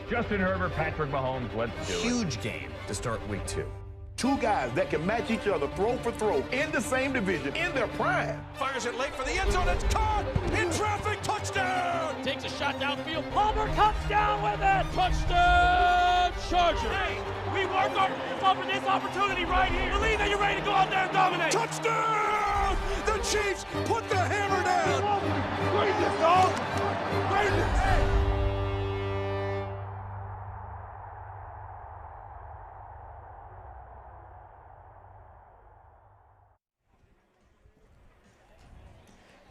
Justin Herbert, Patrick Mahomes, let's do it. Huge game to start week 2. Two guys that can match each other throw for throw in the same division in their prime. Fires it late for the end zone. It's caught in traffic. Touchdown. Takes a shot downfield. Palmer touchdown with it. Touchdown Chargers. Hey, we work off of this opportunity right here. Believe that you're ready to go out there and dominate. Touchdown. The Chiefs put the hammer down. Greatness, dog. Greatness.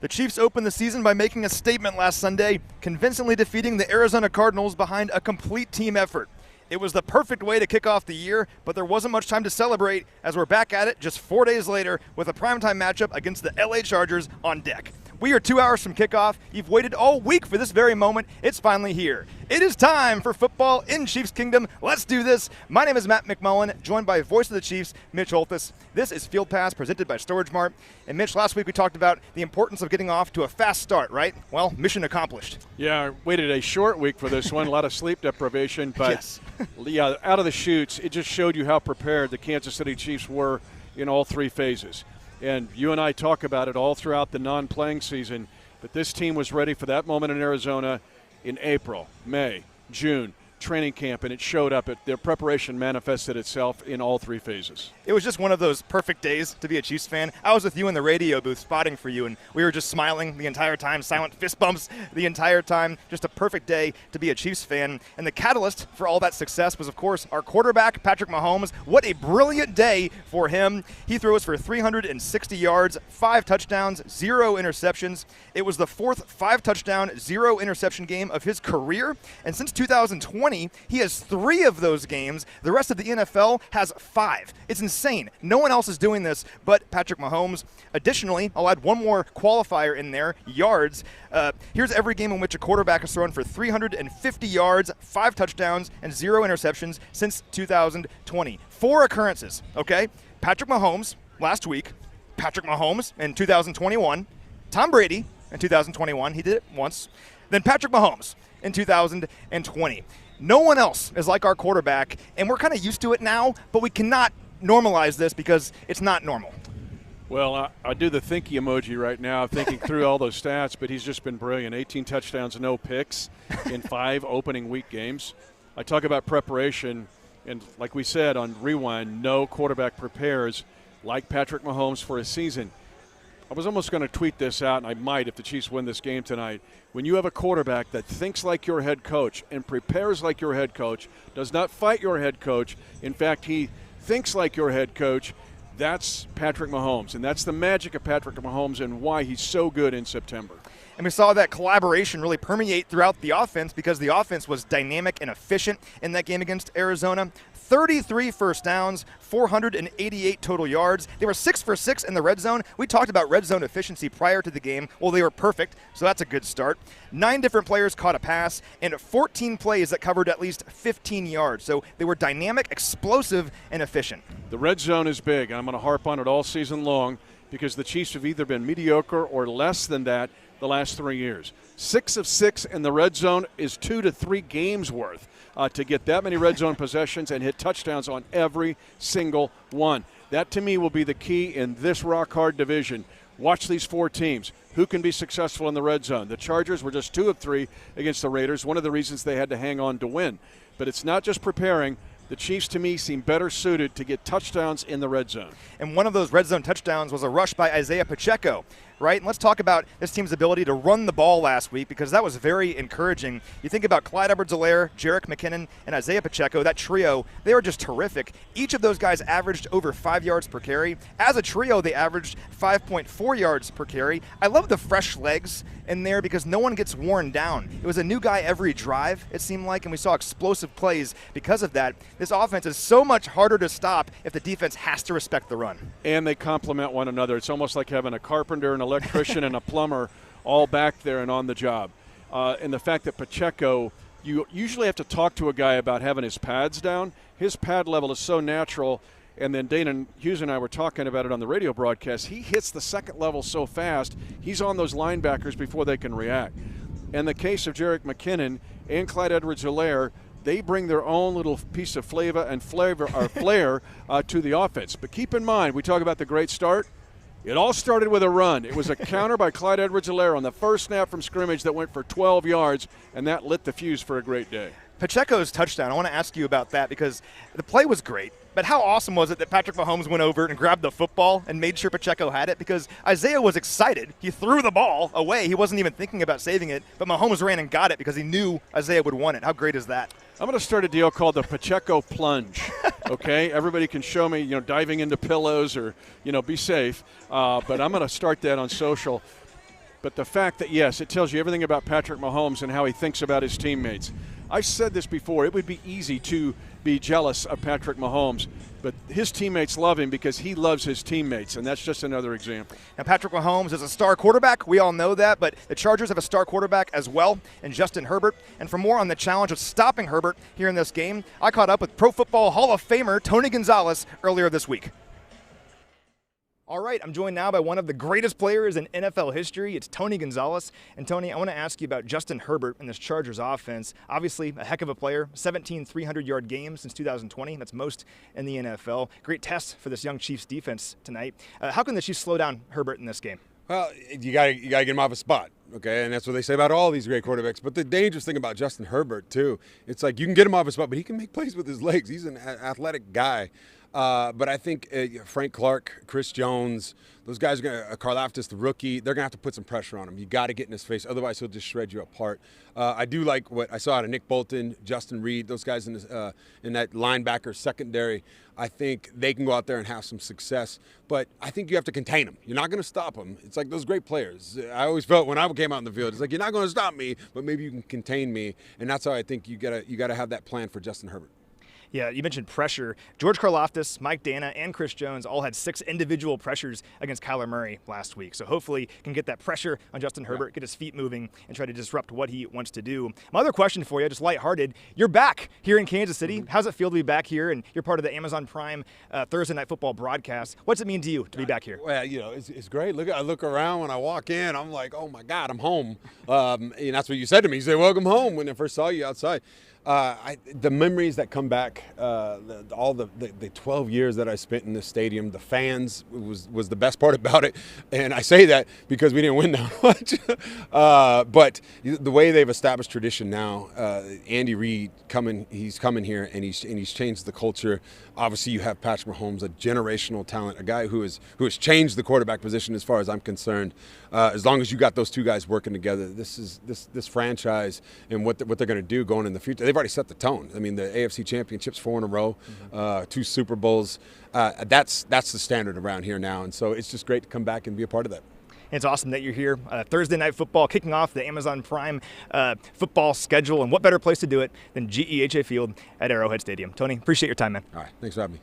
The Chiefs opened the season by making a statement last Sunday, convincingly defeating the Arizona Cardinals behind a complete team effort. It was the perfect way to kick off the year, but there wasn't much time to celebrate as we're back at it just 4 days later with a primetime matchup against the LA Chargers on deck. We are 2 hours from kickoff. You've waited all week for this very moment. It's finally here. It is time for football in Chiefs Kingdom. Let's do this. My name is Matt McMullen, joined by voice of the Chiefs, Mitch Holthus. This is Field Pass presented by StorageMart. And Mitch, last week we talked about the importance of getting off to a fast start, right? Well, mission accomplished. Yeah, I waited a short week for this one. A lot of sleep deprivation, but yes. Yeah, out of the chutes, it just showed you how prepared the Kansas City Chiefs were in all 3 phases. And you and I talk about it all throughout the non-playing season, but this team was ready for that moment in Arizona in April, May, June, training camp, and it showed up. Their preparation manifested itself in all 3 phases. It was just one of those perfect days to be a Chiefs fan. I was with you in the radio booth spotting for you, and we were just smiling the entire time, silent fist bumps the entire time. Just a perfect day to be a Chiefs fan. And the catalyst for all that success was, of course, our quarterback, Patrick Mahomes. What a brilliant day for him. He threw us for 360 yards, 5 touchdowns, 0 interceptions. It was the 4th 5-touchdown, 0 interception game of his career. And since 2020, he has 3 of those games. The rest of the NFL has 5. It's insane. No one else is doing this but Patrick Mahomes. Additionally, I'll add one more qualifier in there, yards. Here's every game in which a quarterback has thrown for 350 yards, 5 touchdowns, and 0 interceptions since 2020. 4 occurrences, okay? Patrick Mahomes last week, Patrick Mahomes in 2021, Tom Brady in 2021, he did it once, then Patrick Mahomes in 2020. No one else is like our quarterback, and we're kind of used to it now, but we cannot normalize this because it's not normal. Well, I do the thinky emoji right now, thinking through all those stats, but he's just been brilliant. 18 touchdowns, no picks in 5 opening week games. I talk about preparation, and like we said on Rewind, no quarterback prepares like Patrick Mahomes for a season. I was almost going to tweet this out, and I might if the Chiefs win this game tonight. When you have a quarterback that thinks like your head coach and prepares like your head coach, does not fight your head coach, in fact, he thinks like your head coach, that's Patrick Mahomes. And that's the magic of Patrick Mahomes and why he's so good in September. And we saw that collaboration really permeate throughout the offense because the offense was dynamic and efficient in that game against Arizona. 33 first downs, 488 total yards. They were 6 for 6 in the red zone. We talked about red zone efficiency prior to the game. Well, they were perfect, so that's a good start. 9 different players caught a pass, and 14 plays that covered at least 15 yards. So they were dynamic, explosive, and efficient. The red zone is big. I'm going to harp on it all season long because the Chiefs have either been mediocre or less than that the last 3 years. 6 of 6 in the red zone is 2 to 3 games worth. To get that many red zone possessions and hit touchdowns on every single one. That, to me, will be the key in this rock-hard division. Watch these 4 teams. Who can be successful in the red zone? The Chargers were just 2 of 3 against the Raiders, one of the reasons they had to hang on to win. But it's not just preparing. The Chiefs, to me, seem better suited to get touchdowns in the red zone. And one of those red zone touchdowns was a rush by Isaiah Pacheco, right? And let's talk about this team's ability to run the ball last week because that was very encouraging. You think about Clyde Edwards-Helaire, Jerick McKinnon, and Isaiah Pacheco, that trio, they were just terrific. Each of those guys averaged over 5 yards per carry. As a trio, they averaged 5.4 yards per carry. I love the fresh legs in there because no one gets worn down. It was a new guy every drive, it seemed like, and we saw explosive plays because of that. This offense is so much harder to stop if the defense has to respect the run. And they complement one another. It's almost like having a carpenter, an electrician, and a plumber all back there and on the job. And the fact that Pacheco, you usually have to talk to a guy about having his pads down. His pad level is so natural. And then Dana Hughes and I were talking about it on the radio broadcast. He hits the second level so fast, he's on those linebackers before they can react. In the case of Jerick McKinnon and Clyde Edwards-Helaire, they bring their own little piece of flair to the offense. But keep in mind, we talk about the great start. It all started with a run. It was a counter by Clyde Edwards-Helaire on the first snap from scrimmage that went for 12 yards, and that lit the fuse for a great day. Pacheco's touchdown, I want to ask you about that because the play was great. But how awesome was it that Patrick Mahomes went over and grabbed the football and made sure Pacheco had it? Because Isaiah was excited. He threw the ball away. He wasn't even thinking about saving it. But Mahomes ran and got it because he knew Isaiah would want it. How great is that? I'm going to start a deal called the Pacheco Plunge. Okay? Everybody can show me, diving into pillows or, be safe. But I'm going to start that on social. But the fact that, yes, it tells you everything about Patrick Mahomes and how he thinks about his teammates. I've said this before. It would be easy to be jealous of Patrick Mahomes, but his teammates love him because he loves his teammates, and that's just another example. Now, Patrick Mahomes is a star quarterback. We all know that, but the Chargers have a star quarterback as well in Justin Herbert. And for more on the challenge of stopping Herbert here in this game, I caught up with Pro Football Hall of Famer Tony Gonzalez earlier this week. All right, I'm joined now by one of the greatest players in NFL history. It's Tony Gonzalez. And Tony, I want to ask you about Justin Herbert and this Chargers offense. Obviously, a heck of a player, 17 300-yard games since 2020. That's most in the NFL. Great test for this young Chiefs defense tonight. How can the Chiefs slow down Herbert in this game? Well, you got to get him off a spot, okay? And that's what they say about all these great quarterbacks. But the dangerous thing about Justin Herbert, too, it's like you can get him off a spot, but he can make plays with his legs. He's an athletic guy. But I think Frank Clark, Chris Jones, those guys are going to, Karlaftis, the rookie, they're going to have to put some pressure on him. You got to get in his face. Otherwise, he'll just shred you apart. I do like what I saw out of Nick Bolton, Justin Reed, those guys in that linebacker secondary. I think they can go out there and have some success. But I think you have to contain them. You're not going to stop them. It's like those great players. I always felt when I came out in the field, it's like, you're not going to stop me, but maybe you can contain me. And that's how I think you got to have that plan for Justin Herbert. Yeah, you mentioned pressure. George Karlaftis, Mike Dana, and Chris Jones all had 6 individual pressures against Kyler Murray last week. So hopefully can get that pressure on Justin Herbert, get his feet moving, and try to disrupt what he wants to do. My other question for you, just lighthearted, you're back here in Kansas City. How's it feel to be back here? And you're part of the Amazon Prime Thursday Night Football broadcast. What's it mean to you to be back here? Well, it's great. I look around when I walk in. I'm like, oh, my God, I'm home. And that's what you said to me. You said, welcome home when I first saw you outside. The memories that come back, all the 12 years that I spent in this stadium, the fans was the best part about it. And I say that because we didn't win that much. But the way they've established tradition now, Andy Reid he's coming here and he's changed the culture. Obviously, you have Patrick Mahomes, a generational talent, a guy who has changed the quarterback position as far as I'm concerned. As long as you got those two guys working together, this franchise and what they're going to do going in the future. They've already set the tone. I mean, the AFC Championships 4 in a row, 2 Super Bowls. That's the standard around here now, and so it's just great to come back and be a part of that. It's awesome that you're here. Thursday Night Football, kicking off the Amazon Prime football schedule, and what better place to do it than GEHA Field at Arrowhead Stadium. Tony, appreciate your time, man. All right, thanks for having me.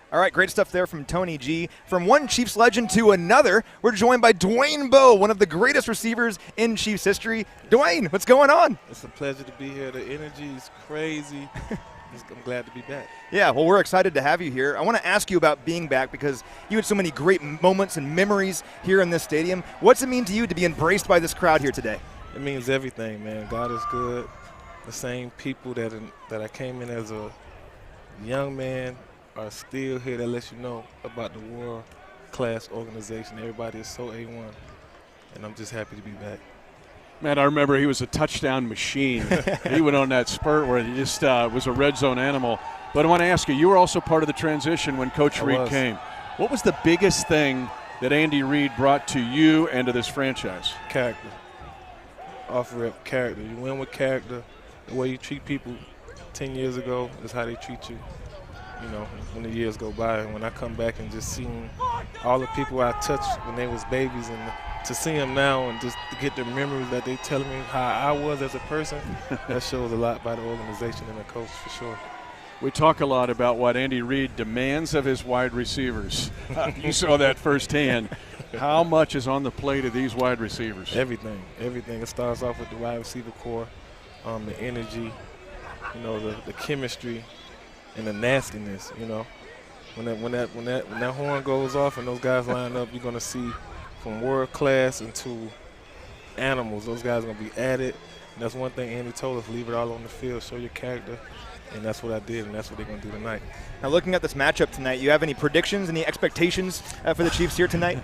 All right, great stuff there from Tony G. From one Chiefs legend to another, we're joined by Dwayne Bowe, one of the greatest receivers in Chiefs history. Dwayne, what's going on? It's a pleasure to be here. The energy is crazy. I'm glad to be back. Yeah, well, we're excited to have you here. I want to ask you about being back because you had so many great moments and memories here in this stadium. What's it mean to you to be embraced by this crowd here today? It means everything, man. God is good. The same people that I came in as a young man are still here. That lets you know about the world-class organization. Everybody is so A1, and I'm just happy to be back. Man, I remember he was a touchdown machine. He went on that spurt where he just was a red zone animal. But I want to ask you, you were also part of the transition when Coach Reid came. What was the biggest thing that Andy Reid brought to you and to this franchise? Character. Off-rip character. You win with character. The way you treat people 10 years ago is how they treat you. You know, when the years go by, and when I come back and just seeing all the people I touched when they was babies, and to see them now and just to get the memories that they telling me how I was as a person, that shows a lot by the organization and the coach for sure. We talk a lot about what Andy Reid demands of his wide receivers. You saw that firsthand. How much is on the plate of these wide receivers? Everything. Everything. It starts off with the wide receiver core, the energy, you know, the chemistry, and the nastiness. You know, when that horn goes off and those guys line up, you're gonna see from world class into animals. Those guys are going to be at it. And that's one thing Andy told us, leave it all on the field, show your character. And that's what I did, and that's what they're going to do tonight. Now, looking at this matchup tonight, you have any predictions, any expectations for the Chiefs here tonight?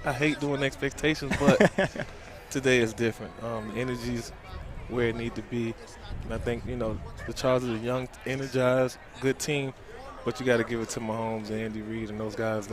I hate doing expectations, but today is different. The energy's where it needs to be. And I think, the Chargers are young, energized, good team, but you got to give it to Mahomes and Andy Reid and those guys.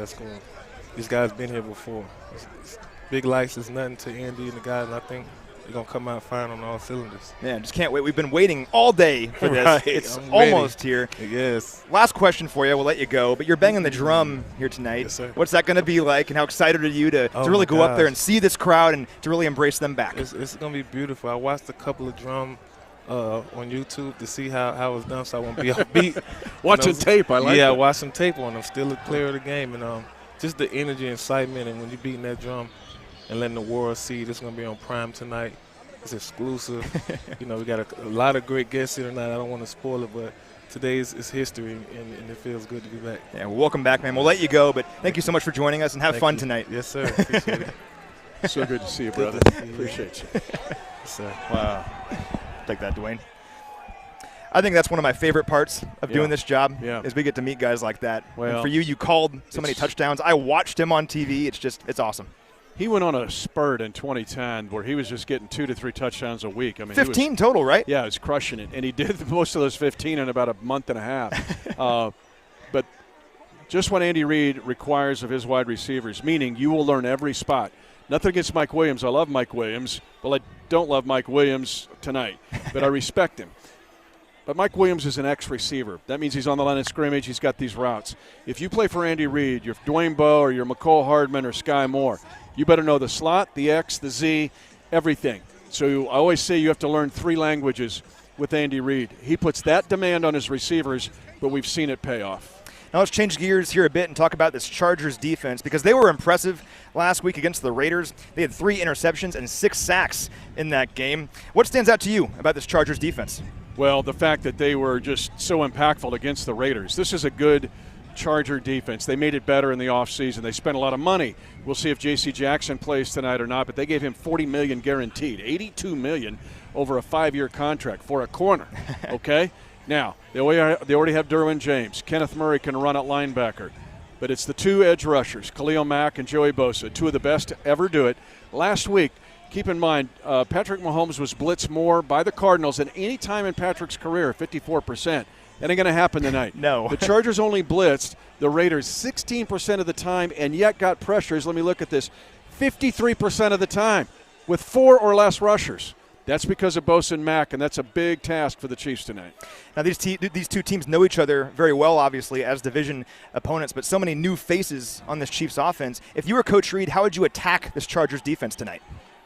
These guys been here before. It's big lights is nothing to Andy and the guys, and I think they're going to come out fine on all cylinders. Yeah, just can't wait. We've been waiting all day for this. Right, It's I'm almost ready. here. Yes. Last question for you. We'll let you go. But you're banging the drum here tonight. Yes, sir. What's that going to be like, and how excited are you to really go up there and see this crowd and to really embrace them back? It's going to be beautiful. I watched a couple of drum on YouTube to see how it's done, so I won't be off beat. Watching tape, I like Yeah, it. watching tape on them. Still a player of the game. And just the energy and excitement, and when you're beating that drum and letting the world see this is going to be on Prime tonight. It's exclusive. We got a lot of great guests here tonight. I don't want to spoil it, but today is history, and it feels good to be back. Yeah, well, welcome back, man. We'll let you go, but thank you so much for joining us, and have fun tonight. Yes, sir. Appreciate it. So good to see you, brother. See you. Appreciate you. Yes, sir. Wow. Take that, Dwayne. I think that's one of my favorite parts of doing this job is we get to meet guys like that. Well, and for you called so many touchdowns. I watched him on TV. It's awesome. He went on a spurt in 2010 where he was just getting 2 to 3 touchdowns a week. I mean, 15 total, right? Yeah, he was crushing it. And he did most of those 15 in about a month and a half. But just what Andy Reid requires of his wide receivers, meaning you will learn every spot. Nothing against Mike Williams. I love Mike Williams. Well, I don't love Mike Williams tonight, but I respect him. But Mike Williams is an ex-receiver. That means he's on the line of scrimmage. He's got these routes. If you play for Andy Reid, you're Dwayne Bowe or you're McCole Hardman or Sky Moore, you better know the slot, the X, the Z, everything. So I always say you have to learn 3 languages with Andy Reid. He puts that demand on his receivers, but we've seen it pay off. Now let's change gears here a bit and talk about this Chargers defense, because they were impressive last week against the Raiders. They had 3 interceptions and 6 sacks in that game. What stands out to you about this Chargers defense? Well, the fact that they were just so impactful against the Raiders. This is a good Charger defense. They made it better in the offseason. They spent a lot of money. We'll see if J.C. Jackson plays tonight or not, but they gave him $40 million guaranteed, $82 million over a 5-year contract for a corner, okay? Now, they already have Derwin James. Kenneth Murray can run at linebacker. But it's the 2 edge rushers, Khalil Mack and Joey Bosa, 2 of the best to ever do it. Last week, keep in mind, Patrick Mahomes was blitzed more by the Cardinals than any time in Patrick's career, 54%. That ain't going to happen tonight. No. The Chargers only blitzed the Raiders 16% of the time and yet got pressures. Let me look at this. 53% of the time with 4 or less rushers. That's because of Bosa and Mack, and that's a big task for the Chiefs tonight. Now, these 2 teams know each other very well, obviously, as division opponents, but so many new faces on this Chiefs offense. If you were Coach Reid, how would you attack this Chargers defense tonight?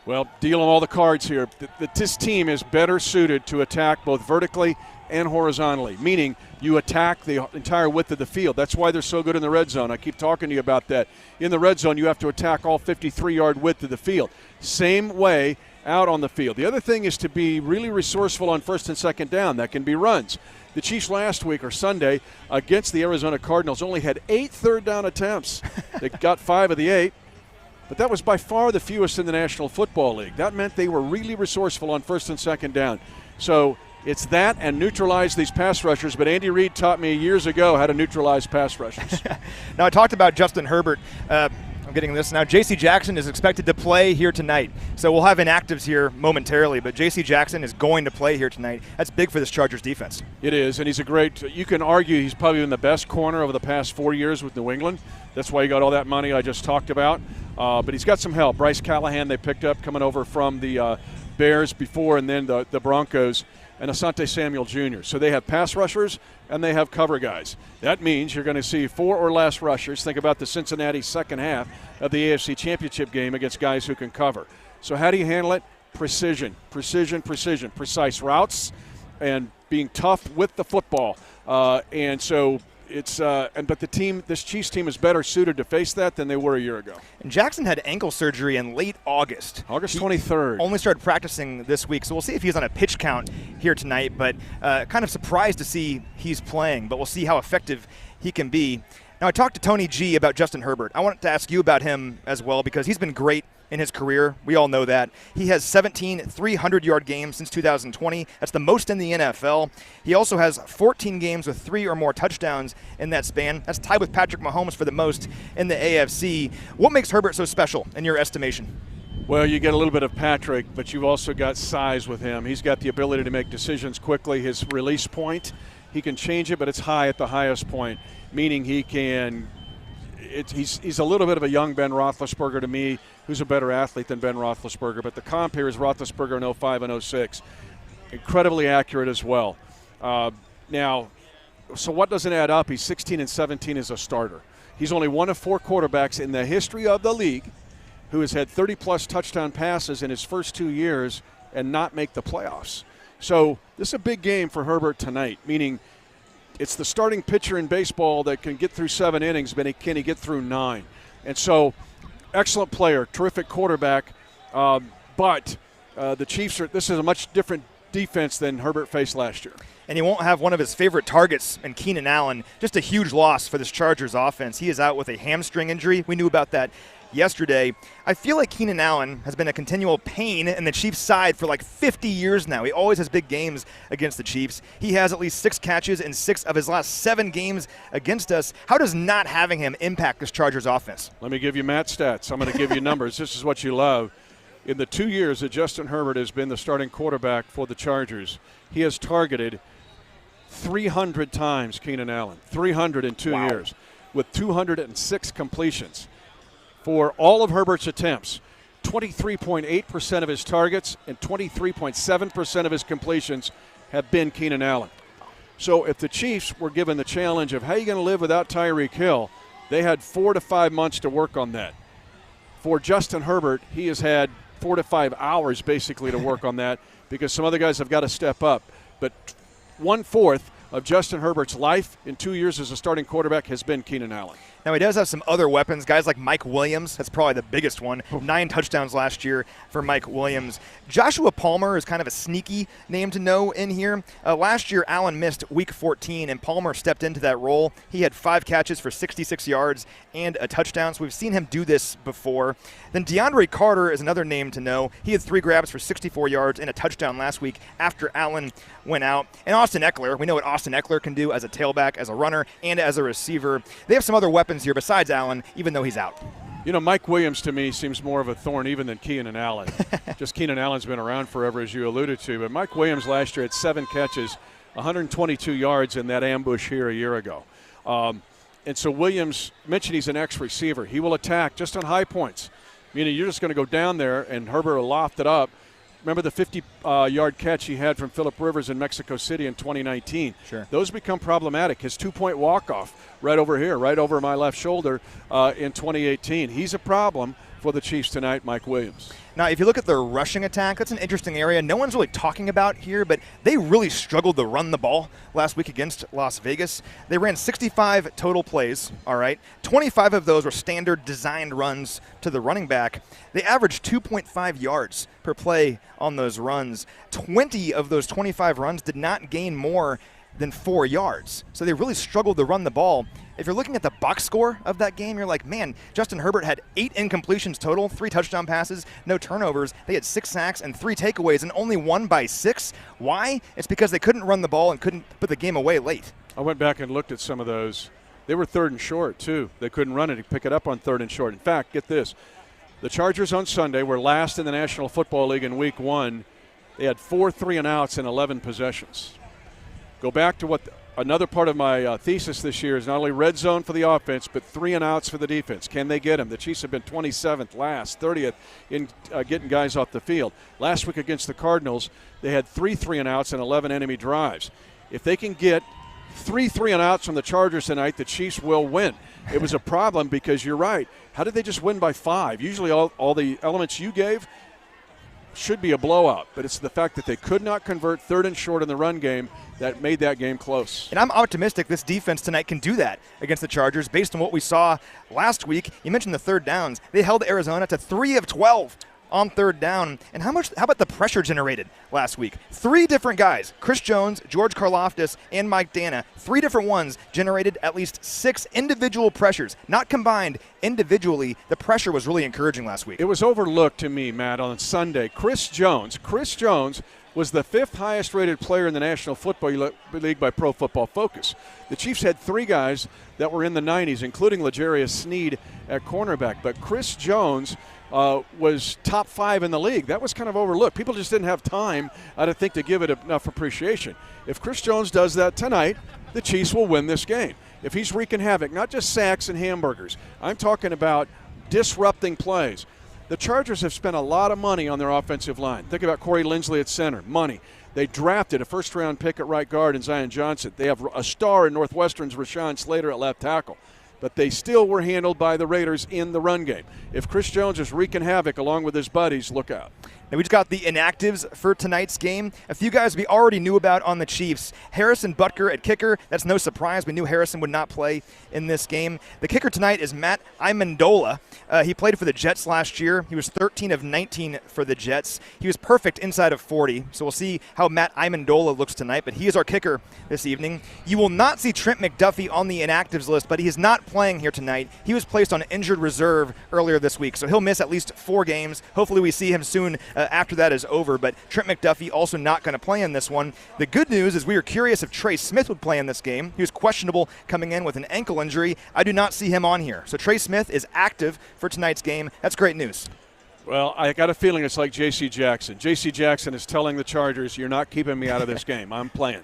Well, deal them all the cards here. This team is better suited to attack both vertically and horizontally, meaning you attack the entire width of the field. That's why they're so good in the red zone. I keep talking to you about that. In the red zone, you have to attack all 53-yard width of the field. Same way out on the field. The other thing is to be really resourceful on first and second down. That can be runs. The Chiefs last week or Sunday against the Arizona Cardinals only had 8 third-down attempts. They got 5 of the 8. But that was by far the fewest in the National Football League. That meant they were really resourceful on first and second down. So it's that and neutralize these pass rushers. But Andy Reid taught me years ago how to neutralize pass rushers. Now, I talked about Justin Herbert. I'm getting this now. J.C. Jackson is expected to play here tonight. So we'll have inactives here momentarily, but J.C. Jackson is going to play here tonight. That's big for this Chargers defense. It is, and he's a great – you can argue he's probably been the best corner over the past 4 years with New England. That's why he got all that money I just talked about. But he's got some help. Bryce Callahan they picked up coming over from the Bears before, and then the Broncos, and Asante Samuel Jr. So they have pass rushers and they have cover guys. That means you're going to see 4 or less rushers. Think about the Cincinnati second half of the AFC Championship game against guys who can cover. So how do you handle it? Precision, precision, precision, precise routes, and being tough with the football. And so it's but this Chiefs team is better suited to face that than they were a year ago. And Jackson had ankle surgery in late August. August 23rd. Only started practicing this week, so we'll see if he's on a pitch count here tonight. But kind of surprised to see he's playing, but we'll see how effective he can be. Now, I talked to Tony G about Justin Herbert. I wanted to ask you about him as well because he's been great in his career. We all know that. He has 17 300-yard games since 2020. That's the most in the NFL. He also has 14 games with 3 or more touchdowns in that span. That's tied with Patrick Mahomes for the most in the AFC. What makes Herbert so special in your estimation? Well, you get a little bit of Patrick, but you've also got size with him. He's got the ability to make decisions quickly. His release point, he can change it, but it's high at the highest point, meaning he can he's a little bit of a young Ben Roethlisberger to me, who's a better athlete than Ben Roethlisberger. But the comp here is Roethlisberger in 05 and 06. Incredibly accurate as well. Now, so what doesn't add up? He's 16 and 17 as a starter. He's only one of 4 quarterbacks in the history of the league who has had 30-plus touchdown passes in his first 2 years and not make the playoffs. So this is a big game for Herbert tonight, meaning it's the starting pitcher in baseball that can get through 7 innings, but can he get through 9? And so excellent player, terrific quarterback, but the Chiefs this is a much different defense than Herbert faced last year. And he won't have one of his favorite targets in Keenan Allen. Just a huge loss for this Chargers offense. He is out with a hamstring injury. We knew about that yesterday. I feel like Keenan Allen has been a continual pain in the Chiefs' side for like 50 years now. He always has big games against the Chiefs. He has at least 6 catches in 6 of his last 7 games against us. How does not having him impact this Chargers offense? Let me give you Matt stats. I'm going to give you numbers. This is what you love. In the 2 years that Justin Herbert has been the starting quarterback for the Chargers, he has targeted 300 times Keenan Allen, 300 in 2 years, with 206 completions. For all of Herbert's attempts, 23.8% of his targets and 23.7% of his completions have been Keenan Allen. So if the Chiefs were given the challenge of how are you going to live without Tyreek Hill, they had 4 to 5 months to work on that. For Justin Herbert, he has had 4 to 5 hours basically to work on that because some other guys have got to step up. But 1/4 of Justin Herbert's life in 2 years as a starting quarterback has been Keenan Allen. Now, he does have some other weapons, guys like Mike Williams. That's probably the biggest one. 9 touchdowns last year for Mike Williams. Joshua Palmer is kind of a sneaky name to know in here. Last year, Allen missed Week 14, and Palmer stepped into that role. He had 5 catches for 66 yards and a touchdown, so we've seen him do this before. Then DeAndre Carter is another name to know. He had 3 grabs for 64 yards and a touchdown last week after Allen went out. And Austin Eckler, we know what Austin Eckler can do as a tailback, as a runner, and as a receiver. They have some other weapons here besides Allen, even though he's out. You know, Mike Williams to me seems more of a thorn even than Keenan Allen. Just Keenan Allen's been around forever, as you alluded to. But Mike Williams last year had 7 catches, 122 yards in that ambush here a year ago. And so Williams mentioned he's an ex-receiver. He will attack just on high points, meaning you're just going to go down there and Herbert will loft it up. Remember the 50-yard catch he had from Phillip Rivers in Mexico City in 2019? Sure. Those become problematic. His 2-point walk-off right over here, right over my left shoulder in 2018. He's a problem for the Chiefs tonight, Mike Williams. Now, if you look at their rushing attack, that's an interesting area. No one's really talking about here, but they really struggled to run the ball last week against Las Vegas. They ran 65 total plays, all right? 25 of those were standard designed runs to the running back. They averaged 2.5 yards per play on those runs. 20 of those 25 runs did not gain more than 4 yards. So they really struggled to run the ball. If you're looking at the box score of that game, you're like, man, Justin Herbert had 8 incompletions total, 3 touchdown passes, no turnovers. They had 6 sacks and 3 takeaways and only won by 6. Why? It's because they couldn't run the ball and couldn't put the game away late. I went back and looked at some of those. They were 3rd and short, too. They couldn't run it to pick it up on 3rd and short. In fact, get this. The Chargers on Sunday were last in the National Football League in Week 1. They had 4 3-and-outs in 11 possessions. Go back to what another part of my thesis this year is not only red zone for the offense, but 3-and-outs for the defense. Can they get them? The Chiefs have been 27th, last, 30th in getting guys off the field. Last week against the Cardinals, they had 3 3-and-outs and 11 enemy drives. If they can get 3 3-and-outs from the Chargers tonight, the Chiefs will win. It was a problem because you're right. How did they just win by 5? Usually all the elements you gave should be a blowout, but it's the fact that they could not convert 3rd and short in the run game that made that game close. And I'm optimistic this defense tonight can do that against the Chargers based on what we saw last week. You mentioned the 3rd downs. They held Arizona to 3 of 12 on third down. And how about the pressure generated last week? 3 different guys, Chris Jones, George Karlaftis, and Mike Dana, 3 different ones generated at least 6 individual pressures, not combined, individually. The pressure was really encouraging last week. It was overlooked to me, Matt, on Sunday. Chris Jones was the 5th highest rated player in the National Football League by Pro Football Focus. The Chiefs had 3 guys that were in the 90s, including L'Jarius Sneed at cornerback. But Chris Jones was top 5 in the league. That was kind of overlooked. People just didn't have time, I don't think, to give it enough appreciation. If Chris Jones does that tonight, the Chiefs will win this game. If he's wreaking havoc, not just sacks and hamburgers, I'm talking about disrupting plays. The Chargers have spent a lot of money on their offensive line. Think about Corey Linsley at center, money. They drafted a first-round pick at right guard in Zion Johnson. They have a star in Northwestern's Rashawn Slater at left tackle. But they still were handled by the Raiders in the run game. If Chris Jones is wreaking havoc along with his buddies, look out. And we just got the inactives for tonight's game. A few guys we already knew about on the Chiefs. Harrison Butker at kicker. That's no surprise. We knew Harrison would not play in this game. The kicker tonight is Matt Amendola. He played for the Jets last year. He was 13 of 19 for the Jets. He was perfect inside of 40. So we'll see how Matt Amendola looks tonight. But he is our kicker this evening. You will not see Trent McDuffie on the inactives list, but he is not playing here tonight. He was placed on injured reserve earlier this week, so he'll miss at least 4 games. Hopefully we see him soon after that is over, but Trent McDuffie also not going to play in this one. The good news is we were curious if Trey Smith would play in this game. He was questionable coming in with an ankle injury. I do not see him on here. So Trey Smith is active for tonight's game. That's great news. Well, I got a feeling it's like J.C. Jackson. J.C. Jackson is telling the Chargers, you're not keeping me out of this game. I'm playing.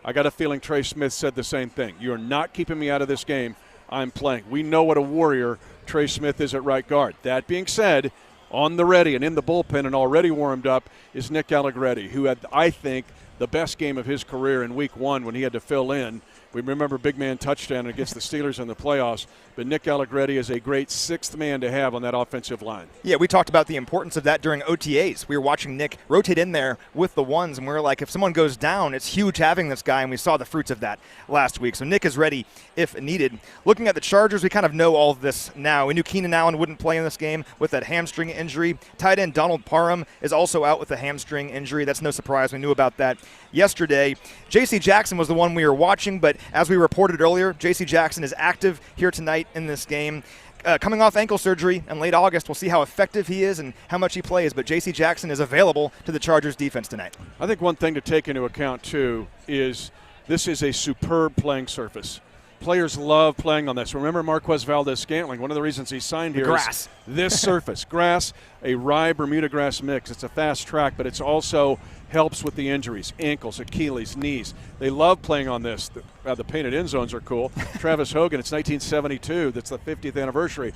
I got a feeling Trey Smith said the same thing. You're not keeping me out of this game. I'm playing. We know what a warrior Trey Smith is at right guard. That being said, on the ready and in the bullpen and already warmed up is Nick Allegretti, who had, I think, the best game of his career in week 1 when he had to fill in. We remember big man touchdown against the Steelers in the playoffs, but Nick Allegretti is a great 6th man to have on that offensive line. Yeah, we talked about the importance of that during OTAs. We were watching Nick rotate in there with the ones, and we were like, if someone goes down, it's huge having this guy, and we saw the fruits of that last week. So Nick is ready if needed. Looking at the Chargers, we kind of know all of this now. We knew Keenan Allen wouldn't play in this game with that hamstring injury. Tight end Donald Parham is also out with a hamstring injury. That's no surprise. We knew about that yesterday. J.C. Jackson was the one we were watching, but as we reported earlier, J.C. Jackson is active here tonight in this game. Coming off ankle surgery in late August, we'll see how effective he is and how much he plays, but J.C. Jackson is available to the Chargers defense tonight. I think one thing to take into account, too, is this is a superb playing surface. Players love playing on this. Remember Marquez Valdez-Scantling, one of the reasons he signed here grass. Is this surface. Grass, a rye Bermuda grass mix. It's a fast track, but it's also helps with the injuries, ankles, Achilles, knees. They love playing on this. The painted end zones are cool. Travis Hogan, it's 1972. That's the 50th anniversary.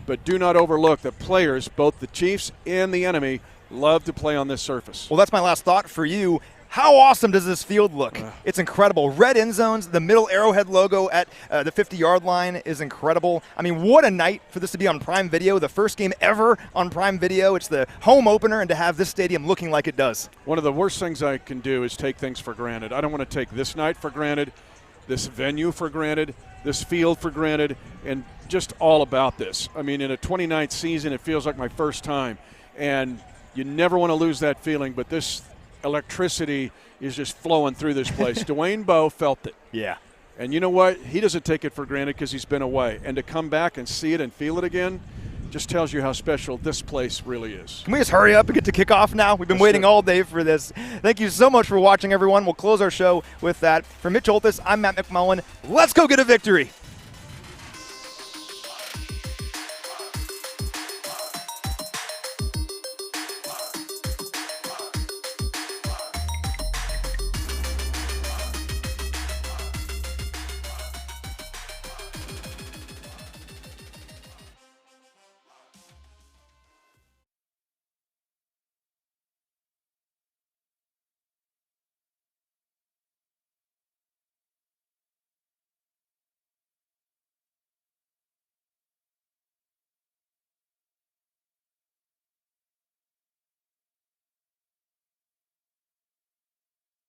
But do not overlook that players, both the Chiefs and the enemy, love to play on this surface. Well, that's my last thought for you. How awesome does this field look? It's incredible. Red end zones, the middle Arrowhead logo at the 50-yard line is incredible. I mean, what a night for this to be on Prime Video, the first game ever on Prime Video. It's the home opener, and to have this stadium looking like it does. One of the worst things I can do is take things for granted. I don't want to take this night for granted, this venue for granted, this field for granted, and just all about this. I mean, in a 29th season, it feels like my first time, and you never want to lose that feeling, but this electricity is just flowing through this place. Dwayne Bowe felt it. Yeah. And you know what? He doesn't take it for granted because he's been away. And to come back and see it and feel it again just tells you how special this place really is. Can we just hurry up and get to kickoff now? We've been waiting all day for this. Thank you so much for watching, everyone. We'll close our show with that. For Mitch Holthus, I'm Matt McMullen. Let's go get a victory.